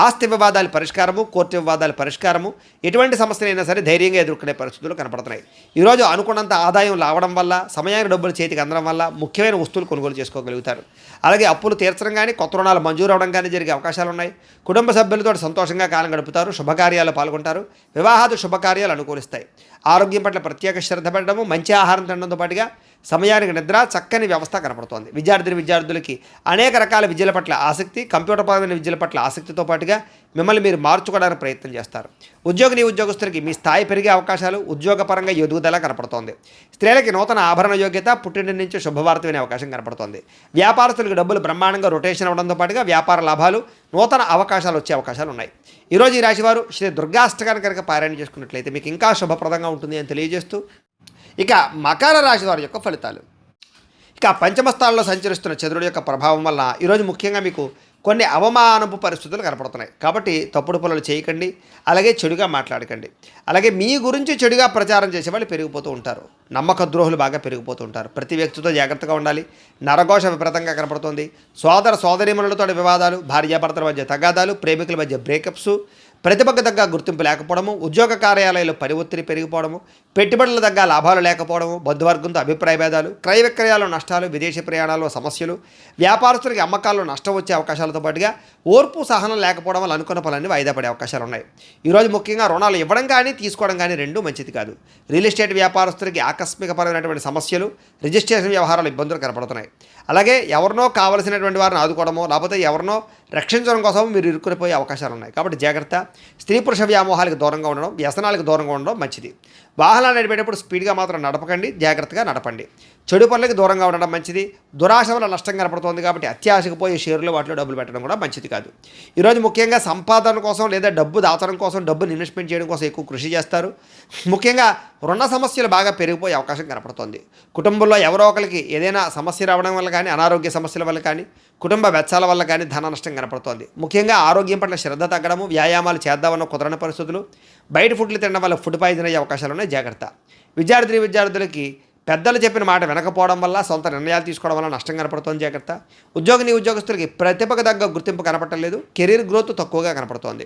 ఆస్తి వివాదాల పరిష్కారము, కోర్టు వివాదాల పరిష్కారము, ఎటువంటి సమస్యలైనా సరే ధైర్యంగా ఎదుర్కొనే పరిస్థితులు కనపడుతున్నాయి. ఈరోజు అనుకున్నంత ఆదాయం రావడం వల్ల, సమయానికి డబ్బులు చేతికి అందడం వల్ల ముఖ్యమైన వస్తువులు కొనుగోలు చేసుకోగలుగుతారు. అలాగే అప్పులు తీర్చడం కానీ, కొత్త రుణాలు మంజూరు అవడం కానీ జరిగే అవకాశాలు ఉన్నాయి. కుటుంబ సభ్యులతో సంతోషంగా కాలం గడుపుతారు. శుభకార్యాలు పాల్గొంటారు. వివాహాది శుభకార్యాలు అనుకూలిస్తాయి. ఆరోగ్యం పట్ల ప్రత్యేక శ్రద్ధ పెట్టడము, మంచి ఆహారం తినడంతో పాటుగా సమయానికి నిద్ర, చక్కని వ్యవస్థ కనపడుతోంది. విద్యార్థులకి అనేక రకాల విద్యల పట్ల ఆసక్తి, కంప్యూటర్ పరమైన విద్యల పట్ల ఆసక్తితో పాటుగా మిమ్మల్ని మీరు మార్చుకోవడానికి ప్రయత్నం చేస్తారు. ఉద్యోగస్తులకి మీ స్థాయి పెరిగే అవకాశాలు, ఉద్యోగపరంగా ఎదుగుదల కనపడుతోంది. స్త్రీలకి నూతన ఆభరణ యోగ్యత, పుట్టింటి నుంచి శుభవార్త వినే అవకాశం కనపడుతోంది. వ్యాపారస్తులకు డబ్బులు బ్రహ్మాండంగా రొటేషన్ అవ్వడంతో పాటుగా వ్యాపార లాభాలు, నూతన అవకాశాలు వచ్చే అవకాశాలు ఉన్నాయి. ఈరోజు ఈ రాశివారు శ్రీ దుర్గాష్టకాన్ని కనుక పారాయణ చేసుకున్నట్లయితే మీకు ఇంకా శుభప్రదంగా ఉంటుంది అని తెలియజేస్తూ, ఇక మకర రాశి వారి యొక్క ఫలితాలు. ఇక పంచమ స్థానంలో సంచరిస్తున్న చంద్రుడి యొక్క ప్రభావం వల్ల ఈరోజు ముఖ్యంగా మీకు కొన్ని అవమానపు పరిస్థితులు కనపడుతున్నాయి. కాబట్టి తప్పుడు పనులు చేయకండి. అలాగే చెడుగా మాట్లాడకండి. అలాగే మీ గురించి చెడుగా ప్రచారం చేసే వాళ్ళు పెరిగిపోతూ ఉంటారు. నమ్మక ద్రోహులు బాగా పెరిగిపోతూ ఉంటారు. ప్రతి వ్యక్తితో జాగ్రత్తగా ఉండాలి. నరఘోష విపరీతంగా కనపడుతుంది. సోదరీమణులతో వివాదాలు, భార్యాభర్తల మధ్య తగాదాలు, ప్రేమికుల మధ్య బ్రేకప్స్, ప్రతిభకు తగ్గ గుర్తింపు లేకపోవడము, ఉద్యోగ కార్యాలయాల్లో పని ఒత్తిడి పెరిగిపోవడము, పెట్టుబడుల తగ్గ లాభాలు లేకపోవడము, బంధువర్గంతో అభిప్రాయ భేదాలు, క్రయ విక్రయాల్లో నష్టాలు, విదేశీ ప్రయాణాల్లో సమస్యలు, వ్యాపారస్తులకి అమ్మకాల్లో నష్టం వచ్చే అవకాశాలతో పాటుగా ఓర్పు సహనం లేకపోవడం వల్ల అనుకున్న పనులన్నీ వాయిదా పడే అవకాశాలు ఉన్నాయి. ఈరోజు ముఖ్యంగా రుణాలు ఇవ్వడం కానీ తీసుకోవడం కానీ రెండూ మంచిది కాదు. రియల్ ఎస్టేట్ వ్యాపారస్తులకి ఆకస్మికపరమైనటువంటి సమస్యలు, రిజిస్ట్రేషన్ వ్యవహారాలు ఇబ్బందులు కనపడుతున్నాయి. అలాగే ఎవరినో కావలసినటువంటి వారిని ఆదుకోవడమో లేకపోతే ఎవరినో రక్షించడం కోసం మీరు ఇరుక్కునిపోయే అవకాశాలు ఉన్నాయి. కాబట్టి జాగ్రత్త. స్త్రీ పురుష వ్యామోహాలకు దూరంగా ఉండడం, వ్యసనాలకు దూరంగా ఉండడం మంచిది. వాహనాలు నడిపేటప్పుడు స్పీడ్గా మాత్రం నడపకండి, జాగ్రత్తగా నడపండి. చెడు పనులకు దూరంగా ఉండడం మంచిది. దురాశ వల్ల నష్టం కనపడుతోంది కాబట్టి అత్యాశకు పోయి షేర్లు వాటిలో డబ్బులు పెట్టడం కూడా మంచిది కాదు. ఈరోజు ముఖ్యంగా సంపాదన కోసం లేదా డబ్బు దాచడం కోసం, డబ్బుని ఇన్వెస్ట్మెంట్ చేయడం కోసం ఎక్కువ కృషి చేస్తారు. ముఖ్యంగా రుణ సమస్యలు బాగా పెరిగిపోయే అవకాశం కనపడుతోంది. కుటుంబంలో ఎవరో ఒకరికి ఏదైనా సమస్య రావడం వల్ల కానీ, అనారోగ్య సమస్యల వల్ల కానీ, కుటుంబ వెచ్చాల వల్ల కానీ ధన నష్టం కనపడుతోంది. ముఖ్యంగా ఆరోగ్యం పట్ల శ్రద్ధ తగ్గడము, వ్యాయామాలు చేద్దామన్న కుదరని పరిస్థితులు, బయట ఫుడ్లు తినడం వల్ల ఫుడ్ పాయిజన్ అయ్యే అవకాశాలు ఉన్నాయి. జాగ్రత్త. విద్యార్థులకి పెద్దలు చెప్పిన మాట వినకపోవడం వల్ల, సొంత నిర్ణయాలు తీసుకోవడం వల్ల నష్టం కనపడుతోంది. జాగ్రత్త. ఉద్యోగస్తులకి ప్రతిభకు తగ్గ గుర్తింపు కనపడటం లేదు. కెరీర్ గ్రోత్ తక్కువగా కనపడుతోంది.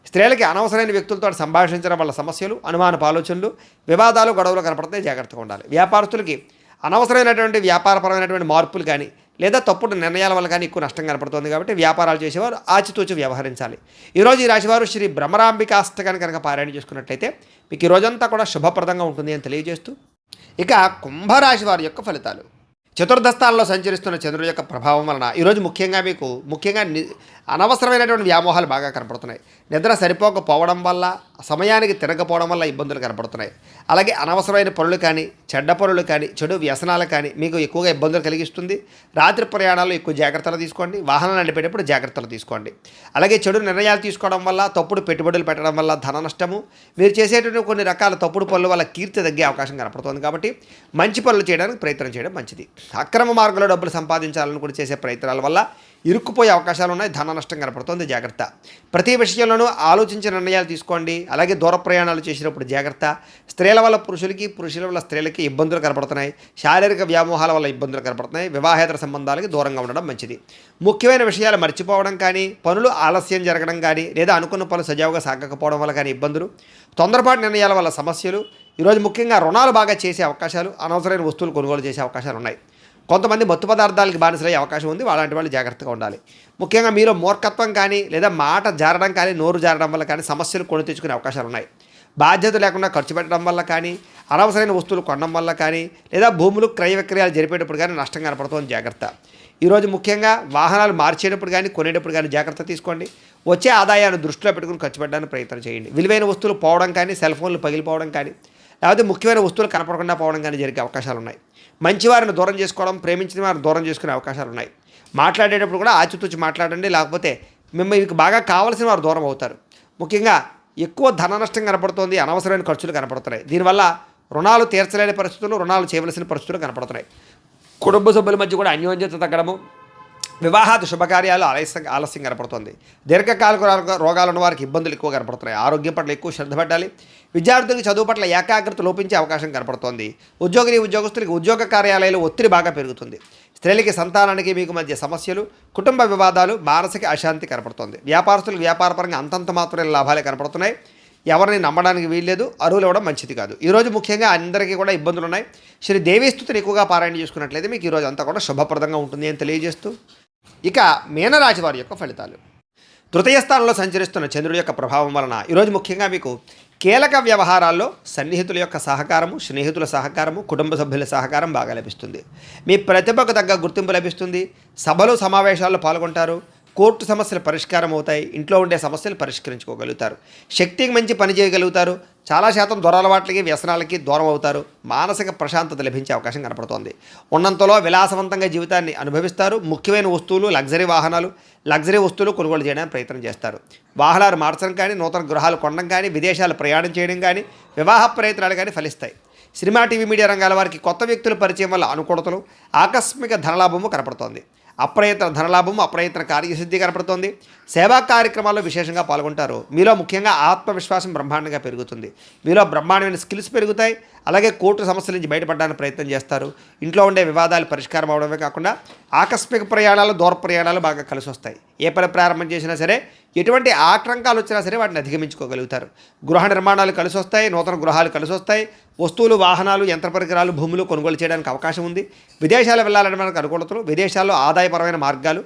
స్త్రీలకి అనవసరమైన వ్యక్తులతో సంభాషించడం వల్ల సమస్యలు, అనుమానపు ఆలోచనలు, వివాదాలు, గొడవలు కనపడతాయి. జాగ్రత్తగా ఉండాలి. వ్యాపారస్తులకి అనవసరమైనటువంటి వ్యాపారపరమైనటువంటి మార్పులు కానీ లేదా తప్పుడు నిర్ణయాల వల్ల కానీ ఎక్కువ నష్టం కనపడుతుంది. కాబట్టి వ్యాపారాలు చేసేవారు ఆచితూచి వ్యవహరించాలి. ఈరోజు ఈ రాశివారు శ్రీ భ్రమరాంబికాష్టకాన్ని కనుక పారాయణ చేసుకున్నట్లయితే మీకు ఈ రోజంతా కూడా శుభప్రదంగా ఉంటుంది అని తెలియజేస్తూ, ఇక కుంభరాశి వారి యొక్క ఫలితాలు. చతుర్థ స్థానంలో సంచరిస్తున్న చంద్రుడి యొక్క ప్రభావం వలన ఈరోజు ముఖ్యంగా అనవసరమైనటువంటి వ్యామోహాలు బాగా కనపడుతున్నాయి. నిద్ర సరిపోకపోవడం వల్ల, సమయానికి తిరగకపోవడం వల్ల ఇబ్బందులు కనపడుతున్నాయి. అలాగే అనవసరమైన పనులు కానీ, చెడ్డ పనులు కానీ, చెడు వ్యసనాలు కానీ మీకు ఎక్కువగా ఇబ్బందులు కలిగిస్తుంది. రాత్రి ప్రయాణాల్లో ఎక్కువ జాగ్రత్తలు తీసుకోండి. వాహనాలు నడిపేటప్పుడు జాగ్రత్తలు తీసుకోండి. అలాగే చెడు నిర్ణయాలు తీసుకోవడం వల్ల, తప్పుడు పెట్టుబడులు పెట్టడం వల్ల ధన నష్టము, మీరు చేసేటువంటి కొన్ని రకాల తప్పుడు పనుల వల్ల కీర్తి తగ్గే అవకాశం కనపడుతుంది. కాబట్టి మంచి పనులు చేయడానికి ప్రయత్నం చేయడం మంచిది. అక్రమ మార్గంలో డబ్బులు సంపాదించాలని కూడా చేసే ప్రయత్నాల వల్ల ఇరుక్కుపోయే అవకాశాలు ఉన్నాయి. ధన నష్టం కనపడుతుంది. జాగ్రత్త. ప్రతి విషయంలోనూ ఆలోచించిన నిర్ణయాలు తీసుకోండి. అలాగే దూర ప్రయాణాలు చేసినప్పుడు జాగ్రత్త. స్త్రీల వల్ల పురుషులకి, పురుషుల వల్ల స్త్రీలకి ఇబ్బందులు కనపడుతున్నాయి. శారీరక వ్యామోహాల వల్ల ఇబ్బందులు కనపడుతున్నాయి. వివాహేతర సంబంధాలకి దూరంగా ఉండడం మంచిది. ముఖ్యమైన విషయాలు మర్చిపోవడం కానీ, పనులు ఆలస్యం జరగడం కానీ, లేదా అనుకున్న పనులు సజావుగా సాగకపోవడం వల్ల కానీ ఇబ్బందులు, తొందరపాటు నిర్ణయాల వల్ల సమస్యలు, ఈరోజు ముఖ్యంగా రుణాలు బాగా చేసే అవకాశాలు, అనవసరమైన వస్తువులు కొనుగోలు చేసే అవకాశాలు ఉన్నాయి. కొంతమంది మత్తు పదార్థాలకి బానిసలయ్యే అవకాశం ఉంది. అలాంటి వాళ్ళు జాగ్రత్తగా ఉండాలి. ముఖ్యంగా మీరు మూర్ఖత్వం కానీ లేదా మాట జారడం కానీ, నోరు జారడం వల్ల కానీ సమస్యలు కొని తెచ్చుకునే అవకాశాలు ఉన్నాయి. బాధ్యత లేకుండా ఖర్చు పెట్టడం వల్ల కానీ, అనవసరమైన వస్తువులు కొనడం వల్ల కానీ, లేదా భూములు క్రయ విక్రయాలు జరిపేటప్పుడు కానీ నష్టం కనపడుతుంది. జాగ్రత్త. ఈరోజు ముఖ్యంగా వాహనాలు మార్చేటప్పుడు కానీ, కొనేటప్పుడు కానీ జాగ్రత్త తీసుకోండి. వచ్చే ఆదాయాన్ని దృష్టిలో పెట్టుకుని ఖర్చు పెట్టడానికి ప్రయత్నం చేయండి. విలువైన వస్తువులు పోవడం కానీ, సెల్ ఫోన్లు పగిలిపోవడం కానీ, లేకపోతే ముఖ్యమైన వస్తువులు కనపడకుండా పోవడం కానీ జరిగే అవకాశాలు ఉన్నాయి. మంచివారిని దూరం చేసుకోవడం, ప్రేమించిన వారిని దూరం చేసుకునే అవకాశాలు ఉన్నాయి. మాట్లాడేటప్పుడు కూడా ఆచితూచి మాట్లాడండి. లేకపోతే మీకు బాగా కావాల్సిన వారు దూరం అవుతారు. ముఖ్యంగా ఎక్కువ ధన నష్టం కనపడుతుంది. అనవసరమైన ఖర్చులు కనపడుతున్నాయి. దీనివల్ల రుణాలు తీర్చలేని పరిస్థితులు, రుణాలు చేయవలసిన పరిస్థితులు కనపడుతున్నాయి. కుటుంబ సభ్యుల మధ్య కూడా అన్యోన్యత తగ్గడము, వివాహాది శుభకార్యాలు ఆలస్యం కనపడుతుంది. దీర్ఘకాలిక రోగాలు ఉన్న వారికి ఇబ్బందులు ఎక్కువ కనపడుతున్నాయి. ఆరోగ్యం పట్ల ఎక్కువ శ్రద్ధ పెట్టాలి. విద్యార్థులకు చదువు పట్ల ఏకాగ్రత లోపించే అవకాశం కనపడుతోంది. ఉద్యోగస్తులకి ఉద్యోగ కార్యాలయాలు ఒత్తిడి బాగా పెరుగుతుంది. స్త్రీలకి, సంతానానికి మీకు మధ్య సమస్యలు, కుటుంబ వివాదాలు, మానసిక అశాంతి కనపడుతుంది. వ్యాపారస్తులకు వ్యాపారపరంగా అంతంత మాత్రమే లాభాలే కనపడుతున్నాయి. ఎవరిని నమ్మడానికి వీల్లేదు. అరువులు ఇవ్వడం మంచిది కాదు. ఈరోజు ముఖ్యంగా అందరికీ కూడా ఇబ్బందులు ఉన్నాయి. శ్రీ దేవీస్తుతిని ఎక్కువగా పారాయణ చేసుకున్నట్లయితే మీకు ఈరోజు అంతా కూడా శుభప్రదంగా ఉంటుంది అని తెలియజేస్తూ, ఇక మీనరాశి వారి యొక్క ఫలితాలు. తృతీయ స్థానంలో సంచరిస్తున్న చంద్రుడి యొక్క ప్రభావం వలన ఈరోజు ముఖ్యంగా మీకు కీలక వ్యవహారాల్లో సన్నిహితుల యొక్క సహకారము, స్నేహితుల సహకారము, కుటుంబ సభ్యుల సహకారం బాగా లభిస్తుంది. మీ ప్రతిభకు తగ్గ గుర్తింపు లభిస్తుంది. సభలు, సమావేశాల్లో పాల్గొంటారు. కోర్టు సమస్యలు పరిష్కారం అవుతాయి. ఇంట్లో ఉండే సమస్యలు పరిష్కరించుకోగలుగుతారు. శక్తికి మంచి పని చేయగలుగుతారు. చాలా శాతం దొరలవాట్లకి, వ్యసనాలకి దూరం అవుతారు. మానసిక ప్రశాంతత లభించే అవకాశం కనపడుతోంది. ఉన్నంతలో విలాసవంతంగా జీవితాన్ని అనుభవిస్తారు. ముఖ్యమైన వస్తువులు, లగ్జరీ వస్తువులు కొనుగోలు చేయడానికి ప్రయత్నం చేస్తారు. వాహనాలు మార్చడం కానీ, నూతన గృహాలు కొనడం కానీ, విదేశాలు ప్రయాణం చేయడం కానీ, వివాహ ప్రయత్నాలు కానీ ఫలిస్తాయి. సినిమా, టీవీ, మీడియా రంగాల వారికి కొత్త వ్యక్తుల పరిచయం వల్ల అనుకూలతలు, ఆకస్మిక ధనలాభము కనపడుతోంది. అప్రయత్న ధనలాభము, అప్రయత్న కార్యసిద్ధి కనపడుతోంది. సేవా కార్యక్రమాల్లో విశేషంగా పాల్గొంటారు. మీలో ముఖ్యంగా ఆత్మవిశ్వాసం బ్రహ్మాండంగా పెరుగుతుంది. మీలో బ్రహ్మాండమైన స్కిల్స్ పెరుగుతాయి. అలాగే కోర్టు సమస్యల నుంచి బయటపడడానికి ప్రయత్నం చేస్తారు. ఇంట్లో ఉండే వివాదాలు పరిష్కారం అవడమే కాకుండా ఆకస్మిక ప్రయాణాలు, దూర ప్రయాణాలు బాగా కలిసి వస్తాయి. ఏ పని ప్రారంభం చేసినా సరే, ఎటువంటి ఆటంకాలు వచ్చినా సరే వాటిని అధిగమించుకోగలుగుతారు. గృహ నిర్మాణాలు కలిసి వస్తాయి, నూతన గృహాలు కలిసి వస్తాయి. వస్తువులు, వాహనాలు, యంత్ర పరికరాలు, భూములు కొనుగోలు చేయడానికి అవకాశం ఉంది. విదేశాలు వెళ్ళాలని మనకు అనుకూలతలు, విదేశాల్లో ఆదాయపరమైన మార్గాలు,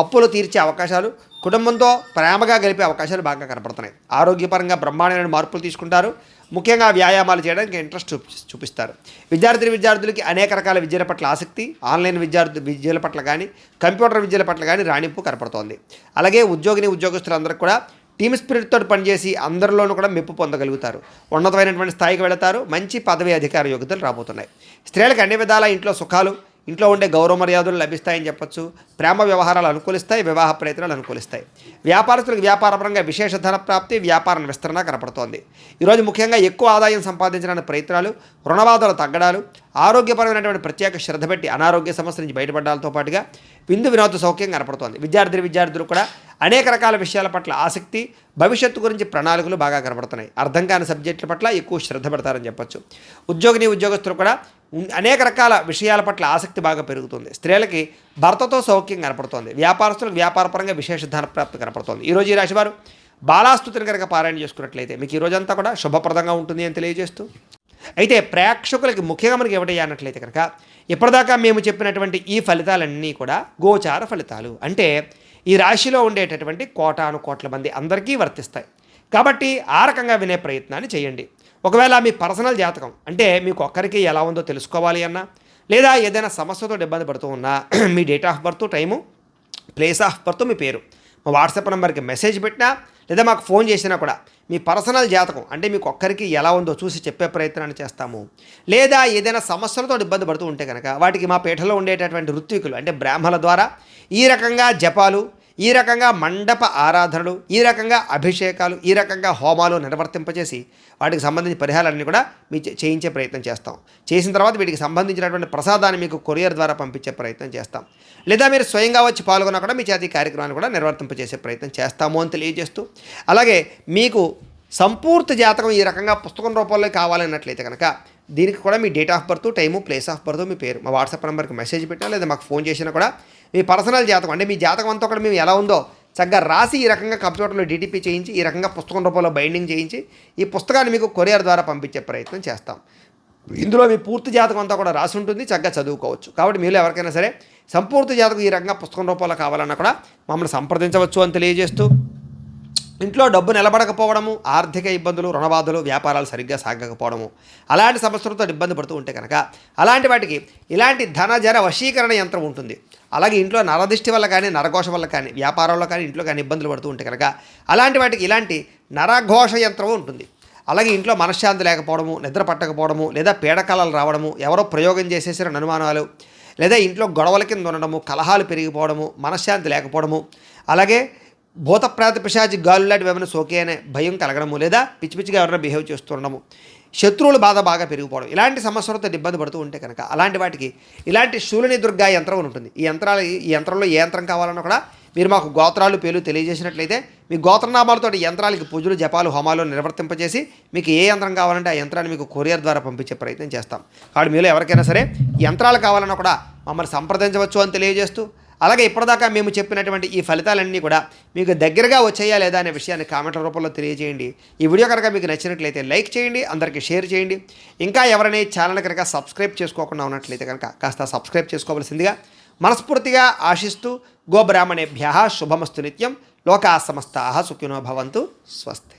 అప్పులు తీర్చే అవకాశాలు, కుటుంబంతో ప్రేమగా గడిపే అవకాశాలు బాగా కనపడుతున్నాయి. ఆరోగ్యపరంగా బ్రహ్మాండమైన మార్పులు తీసుకుంటారు. ముఖ్యంగా వ్యాయామాలు చేయడానికి ఇంట్రెస్ట్ చూపిస్తారు. విద్యార్థులకి అనేక రకాల విద్యల పట్ల ఆసక్తి, ఆన్లైన్ విద్యల పట్ల కానీ, కంప్యూటర్ విద్యల పట్ల కానీ రాణింపు కనపడుతోంది. అలాగే ఉద్యోగస్తులందరూ కూడా టీమ్ స్పిరిట్తో పనిచేసి అందరిలోనూ కూడా మెప్పు పొందగలుగుతారు. ఉన్నతమైనటువంటి స్థాయికి వెళతారు. మంచి పదవి, అధికార యోగ్యతలు రాబోతున్నాయి. స్త్రీలకు అన్ని విధాల ఇంట్లో సుఖాలు, ఇంట్లో ఉండే గౌరవ మర్యాదలు లభిస్తాయని చెప్పొచ్చు. ప్రేమ వ్యవహారాలు అనుకూలిస్తాయి, వివాహ ప్రయత్నాలు అనుకూలిస్తాయి. వ్యాపారస్తులకు వ్యాపారపరంగా విశేష ధన ప్రాప్తి, వ్యాపార విస్తరణ కనపడుతోంది. ఈరోజు ముఖ్యంగా ఎక్కువ ఆదాయం సంపాదించడానికి ప్రయత్నాలు, రుణబాధలు తగ్గడాలు, ఆరోగ్యపరమైనటువంటి ప్రత్యేక శ్రద్ధ పెట్టి అనారోగ్య సమస్యల నుంచి బయటపడడాలతో పాటుగా విందు వినోద సౌఖ్యం కనపడుతోంది. విద్యార్థులు కూడా అనేక రకాల విషయాల పట్ల ఆసక్తి, భవిష్యత్తు గురించి ప్రణాళికలు బాగా కనపడుతున్నాయి. అర్థం కాని సబ్జెక్టుల పట్ల ఎక్కువ శ్రద్ధ పెడతారని చెప్పొచ్చు. ఉద్యోగస్తులు కూడా అనేక రకాల విషయాల పట్ల ఆసక్తి బాగా పెరుగుతుంది. స్త్రీలకి భర్తతో సౌఖ్యం కనపడుతోంది. వ్యాపారస్తులకు వ్యాపారపరంగా విశేష ధనప్రాప్తి కనపడుతోంది. ఈరోజు ఈ రాశివారు బాలాస్తుతిని కనుక పారాయణ చేసుకున్నట్లయితే మీకు ఈ రోజంతా కూడా శుభప్రదంగా ఉంటుంది అని తెలియజేస్తూ, అయితే ప్రేక్షకులకి ముఖ్యంగా మనకి ఏమిటయ్యా అన్నట్లయితే కనుక ఇప్పటిదాకా మేము చెప్పినటువంటి ఈ ఫలితాలన్నీ కూడా గోచార ఫలితాలు. అంటే ఈ రాశిలో ఉండేటటువంటి కోటాను కోట్ల మంది అందరికీ వర్తిస్తాయి. కాబట్టి ఆ రకంగా వినే ప్రయత్నాన్ని చేయండి. ఒకవేళ మీ పర్సనల్ జాతకం అంటే మీకు ఒక్కరికి ఎలా ఉందో తెలుసుకోవాలి అన్నా, లేదా ఏదైనా సమస్యతో ఇబ్బంది పడుతూ ఉన్నా మీ date of birth, time, place of birth, మీ పేరు మా వాట్సాప్ నెంబర్కి మెసేజ్ పెట్టినా లేదా మాకు ఫోన్ చేసినా కూడా మీ పర్సనల్ జాతకం అంటే మీకు ఒక్కరికి ఎలా ఉందో చూసి చెప్పే ప్రయత్నాన్ని చేస్తాము. లేదా ఏదైనా సమస్యలతో ఇబ్బంది పడుతూ ఉంటే కనుక వాటికి మా పీఠలో ఉండేటటువంటి ఋత్వికులు అంటే బ్రాహ్మణుల ద్వారా ఈ రకంగా జపాలు, ఈ రకంగా మండప ఆరాధనలు, ఈ రకంగా అభిషేకాలు, ఈ రకంగా హోమాలు నిర్వర్తింపచేసి వాటికి సంబంధించిన పరిహారాలన్నీ కూడా మీ చేయించే ప్రయత్నం చేస్తాం. చేసిన తర్వాత వీటికి సంబంధించినటువంటి ప్రసాదాన్ని మీకు కొరియర్ ద్వారా పంపించే ప్రయత్నం చేస్తాం. లేదా మీరు స్వయంగా వచ్చి పాల్గొన్నా కూడా మీ చేతి కార్యక్రమాన్ని కూడా నిర్వర్తింపచేసే ప్రయత్నం చేస్తాము అని తెలియజేస్తూ, అలాగే మీకు సంపూర్తి జాతకం ఈ రకంగా పుస్తకం రూపంలో కావాలన్నట్లయితే కనుక దీనికి కూడా మీ date of birth, time, place of birth, మీ పేరు మా వాట్సాప్ నెంబర్కి మెసేజ్ పెట్టినా లేదా మాకు ఫోన్ చేసినా కూడా మీ పర్సనల్ జాతకం అంటే మీ జాతకం అంతా కూడా మేము ఎలా ఉందో చక్కగా రాసి ఈ రకంగా కంప్యూటర్లో డిటిపి చేయించి ఈ రకంగా పుస్తకం రూపంలో బైండింగ్ చేయించి ఈ పుస్తకాన్ని మీకు కొరియర్ ద్వారా పంపించే ప్రయత్నం చేస్తాం. ఇందులో మీ పూర్తి జాతకం అంతా కూడా రాసి ఉంటుంది, చక్కగా చదువుకోవచ్చు. కాబట్టి మీరు ఎవరికైనా సరే సంపూర్తి జాతకం ఈ రకంగా పుస్తకం రూపంలో కావాలన్నా కూడా మమ్మల్ని సంప్రదించవచ్చు అని తెలియజేస్తూ, ఇంట్లో డబ్బు నిలబడకపోవడము, ఆర్థిక ఇబ్బందులు, రుణబాధలు, వ్యాపారాలు సరిగ్గా సాగకపోవడము, అలాంటి సమస్యలతో ఇబ్బంది పడుతూ ఉంటే కనుక అలాంటి వాటికి ఇలాంటి ధనజర వశీకరణ యంత్రం ఉంటుంది. అలాగే ఇంట్లో నరదిష్టి వల్ల కానీ, నరఘోష వల్ల కానీ, వ్యాపారంలో కానీ, ఇంట్లో కానీ ఇబ్బందులు పడుతూ ఉంటే కనుక అలాంటి వాటికి ఇలాంటి నరఘోష యంత్రం ఉంటుంది. అలాగే ఇంట్లో మనశ్శాంతి లేకపోవడము, నిద్ర పట్టకపోవడము, లేదా పీడకలలు రావడము, ఎవరో ప్రయోగం చేసేసిన అనుమానాలు, లేదా ఇంట్లో గొడవల కింద ఉండడము, కలహాలు పెరిగిపోవడము, మనశ్శాంతి లేకపోవడము, అలాగే భూతప్రాత పిశాచి గాలు లాంటివి ఏమైనా సోకే అనే భయం కలగడము, లేదా పిచ్చిగా ఎవరైనా బిహేవ్ చేస్తుండడము, శత్రువుల బాధ బాగా పెరిగిపోవడం, ఇలాంటి సమస్యలతో ఇబ్బంది పడుతూ ఉంటే కనుక అలాంటి వాటికి ఇలాంటి శూలిని దుర్గా యంత్రం ఉంటుంది. ఈ యంత్రంలో ఏ యంత్రం కావాలన్నా కూడా మీరు మాకు గోత్రాలు, పేర్లు తెలియజేసినట్లయితే మీ గోత్రనామాలతో యంత్రాలకి పూజలు, జపాలు, హోమాలు నిర్వర్తింపజేసి మీకు ఏ యంత్రం కావాలంటే ఆ యంత్రాన్ని మీకు కొరియర్ ద్వారా పంపించే ప్రయత్నం చేస్తాం. కాబట్టి మీలో ఎవరికైనా సరే యంత్రాలు కావాలన్నా కూడా మమ్మల్ని సంప్రదించవచ్చు అని తెలియజేస్తూ, అలాగే ఇప్పటిదాకా మేము చెప్పినటువంటి ఈ ఫలితాలన్నీ కూడా మీకు దగ్గరగా వచ్చాయా లేదా అనే విషయాన్ని కామెంట్ల రూపంలో తెలియజేయండి. ఈ వీడియో కనుక మీకు నచ్చినట్లయితే లైక్ చేయండి, అందరికీ షేర్ చేయండి. ఇంకా ఎవరైనా ఛానల్ కనుక సబ్స్క్రైబ్ చేసుకోకుండా ఉన్నట్లయితే కనుక కాస్త సబ్స్క్రైబ్ చేసుకోవాల్సిందిగా మనస్ఫూర్తిగా ఆశిస్తూ, గోబ్రాహ్మణేభ్యః శుభమస్తు నిత్యం, లోకా సమస్తాః సుఖినో భవంతు, స్వస్తి.